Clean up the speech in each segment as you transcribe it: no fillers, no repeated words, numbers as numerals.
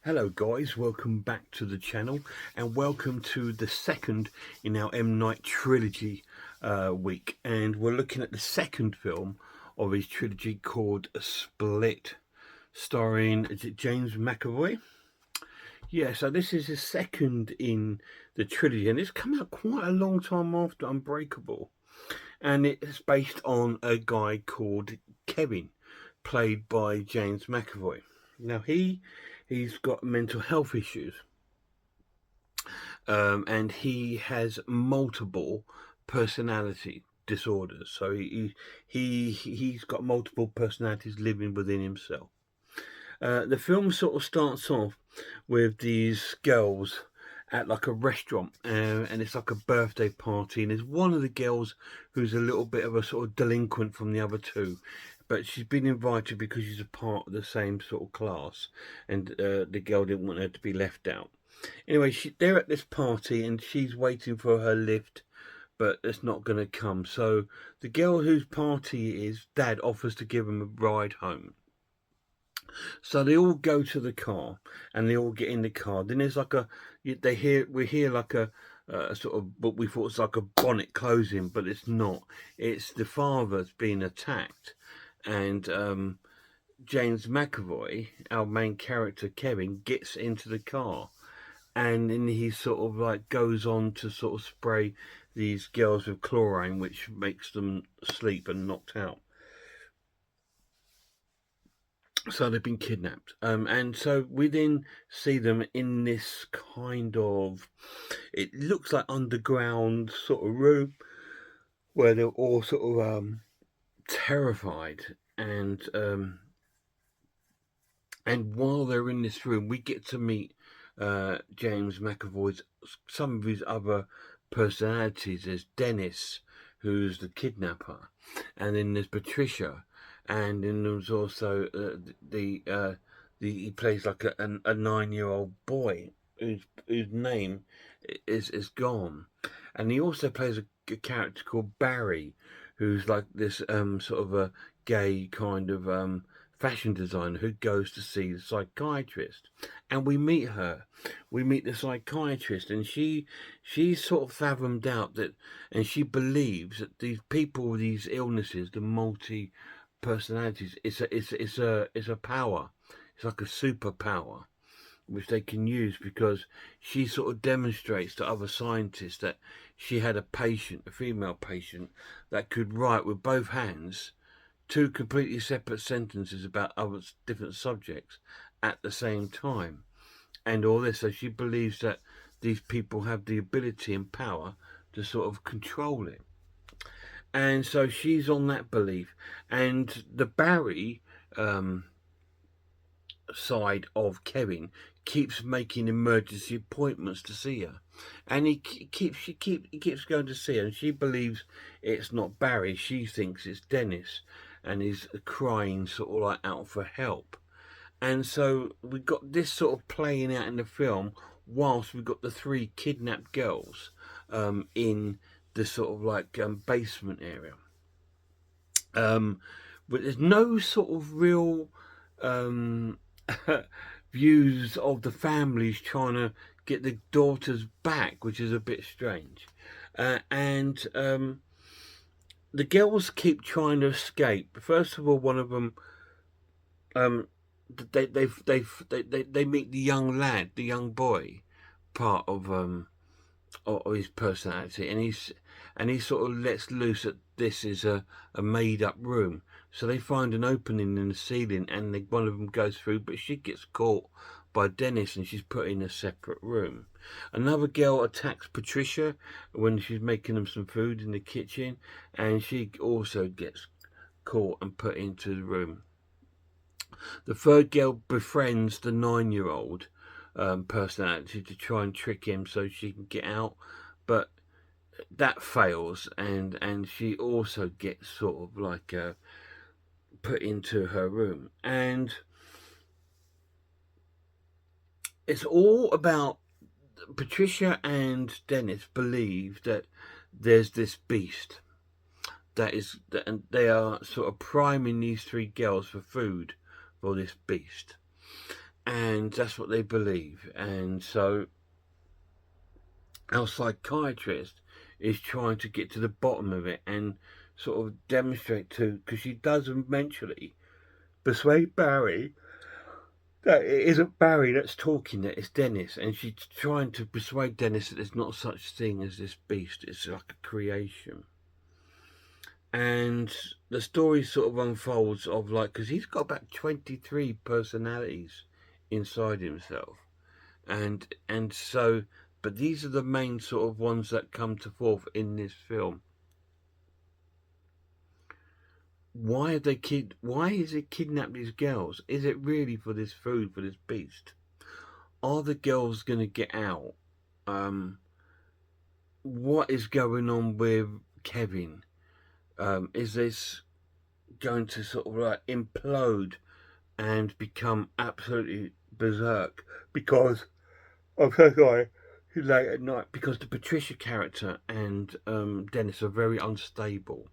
Hello guys, welcome back to the channel and welcome to the second in our M. Night trilogy week, and we're looking at the second film of his trilogy called Split, starring, is it James McAvoy? Yeah, so this is the second in the trilogy and it's come out quite a long time after Unbreakable, and it's based on a guy called Kevin, played by James McAvoy. Now he's got mental health issues, and he has multiple personality disorders. So he's got multiple personalities living within himself. The film sort of starts off with these girls at like a restaurant, and it's like a birthday party, and there's one of the girls who's a little bit of a sort of delinquent from the other two, but she's been invited because she's a part of the same sort of class, and the girl didn't want her to be left out. Anyway, they're at this party and she's waiting for her lift, but it's not going to come. So the girl whose party is, dad offers to give him a ride home. So they all go to the car and they all get in the car. Then there's like we hear like a sort of, what we thought was like a bonnet closing, but it's not. It's the father's being attacked, and James McAvoy, our main character Kevin, gets into the car, and then he sort of like goes on to sort of spray these girls with chlorine, which makes them sleep and knocked out. So they've been kidnapped, and so we then see them in this kind of, it looks like underground sort of room where they're all sort of terrified, and while they're in this room we get to meet James McAvoy's, some of his other personalities. There's Dennis, who's the kidnapper, and then there's Patricia, and then there's also he plays like a 9-year-old boy whose name is gone, and he also plays a character called Barry, who's like this sort of a gay kind of fashion designer who goes to see the psychiatrist, and we meet her. We meet the psychiatrist, and she's sort of fathomed out that, and she believes that these people with these illnesses, the multi personalities, it's a power. It's like a superpower which they can use, because she sort of demonstrates to other scientists that she had a patient, a female patient, that could write with both hands two completely separate sentences about other different subjects at the same time, and all this. So she believes that these people have the ability and power to sort of control it, and so she's on that belief. And the Barry side of Kevin keeps making emergency appointments to see her, and he keeps going to see her, and she believes it's not Barry. She thinks it's Dennis, and he's crying sort of like out for help. And so we got this sort of playing out in the film, whilst we got the three kidnapped girls in the sort of like basement area. But there's no sort of real views of the families trying to get the daughters back, which is a bit strange. And the girls keep trying to escape. First of all, one of them, they meet the young lad, the young boy, part of his personality, and he sort of lets loose that this is a made up room. So they find an opening in the ceiling, and one of them goes through, but she gets caught by Dennis and she's put in a separate room. Another girl attacks Patricia when she's making them some food in the kitchen, and she also gets caught and put into the room. The third girl befriends the 9-year-old personality to try and trick him so she can get out, but that fails, and she also gets sort of like put into her room. And it's all about Patricia and Dennis believe that there's this beast that is, and they are sort of priming these three girls for food for this beast. and that's what they believe. And so our psychiatrist is trying to get to the bottom of it and sort of demonstrate to, because she does eventually persuade Barry that it isn't Barry that's talking, that it's Dennis, and she's trying to persuade Dennis that there's not such thing as this beast, it's like a creation. And the story sort of unfolds of like, because he's got about 23 personalities inside himself, and so, but these are the main sort of ones that come to forth in this film. Why is it kidnapped these girls? Is it really for this food, for this beast? Are the girls going to get out? What is going on with Kevin? Is this going to sort of like implode and become absolutely berserk because I'm so sorry, late at night, because the Patricia character and Dennis are very unstable.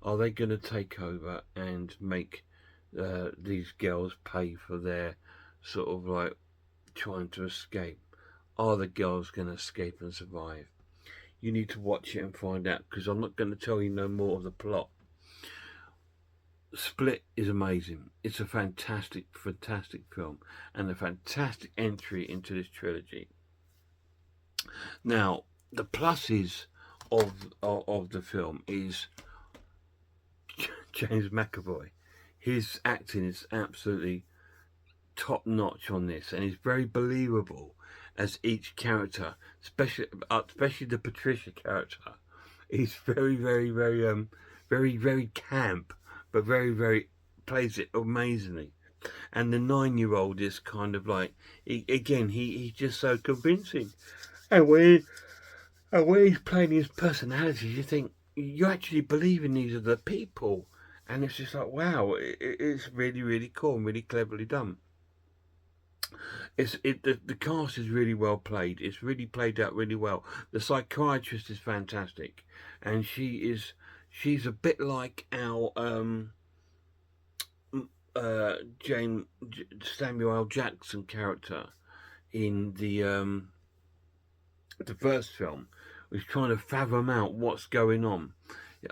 Are they going to take over and make these girls pay for their sort of like trying to escape? Are the girls going to escape and survive? You need to watch it and find out, because I'm not going to tell you no more of the plot. Split is amazing. It's a fantastic, fantastic film and a fantastic entry into this trilogy. Now, the pluses of the film is James McAvoy. His acting is absolutely top notch on this, and he's very believable as each character, especially the Patricia character. He's very, very, very, very camp, but very, very plays it amazingly. And the 9-year-old is kind of like, he's just so convincing. And when he's playing his personalities, you think you actually believe in these other people, and it's just like, wow, it's really, really cool and really cleverly done. The cast is really well played. It's really played out really well. The psychiatrist is fantastic, and she's a bit like our James Samuel L. Jackson character in the first film, was trying to fathom out what's going on.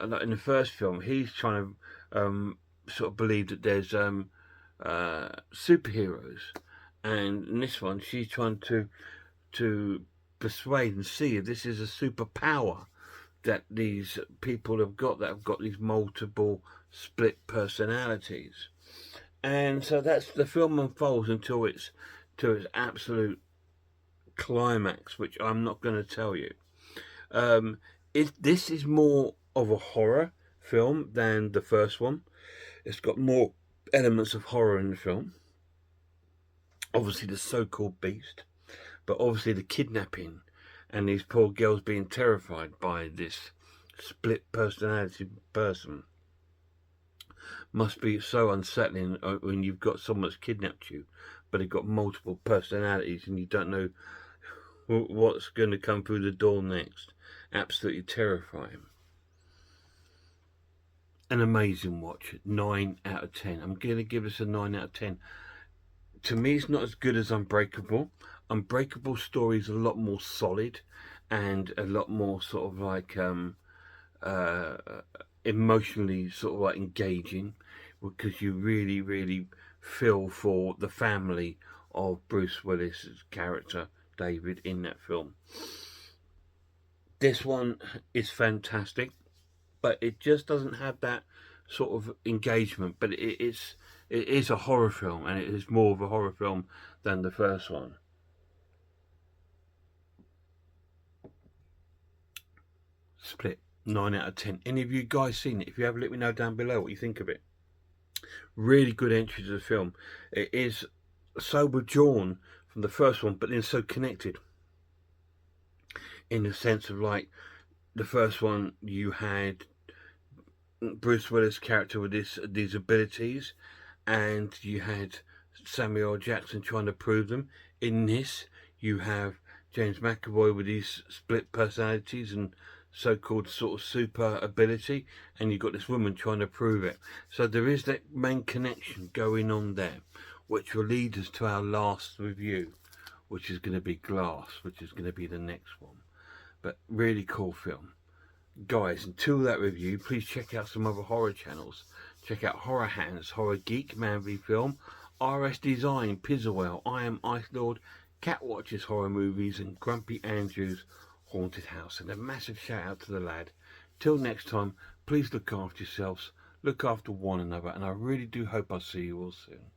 Like in the first film, he's trying to sort of believe that there's superheroes, and in this one, she's trying to persuade and see if this is a superpower that these people have got, that have got these multiple split personalities. And so that's the film unfolds until its absolute climax, which I'm not going to tell you. This is more of a horror film than the first one. It's got more elements of horror in the film. Obviously the so-called beast, but obviously the kidnapping and these poor girls being terrified by this split personality person must be so unsettling when you've got someone that's kidnapped you, but they've got multiple personalities and you don't know what's going to come through the door next. Absolutely terrifying. An amazing watch. 9 out of 10. I'm going to give this a 9 out of 10. To me, it's not as good as Unbreakable. Unbreakable story is a lot more solid and a lot more sort of like emotionally sort of like engaging, because you really, really feel for the family of Bruce Willis's character David in that film. This one is fantastic, but it just doesn't have that sort of engagement. But it is a horror film, and it is more of a horror film than the first one. Split, 9 out of 10. Any of you guys seen it? If you have, let me know down below what you think of it. Really good entry to the film. It is so withdrawn from the first one, but then so connected, in the sense of like the first one, you had Bruce Willis' character with these abilities, and you had Samuel L. Jackson trying to prove them. In this, you have James McAvoy with these split personalities and so-called sort of super ability, and you've got this woman trying to prove it. So there is that main connection going on there, which will lead us to our last review, which is going to be Glass, which is going to be the next one. But really cool film. Guys, until that review, please check out some other horror channels. Check out Horror Hands, Horror Geek, Manly Film, RS Design, Pizzlewell, I Am Ice Lord, Cat Watches Horror Movies, and Grumpy Andrew's Haunted House. And a massive shout out to the lad. Till next time, please look after yourselves, look after one another, and I really do hope I'll see you all soon.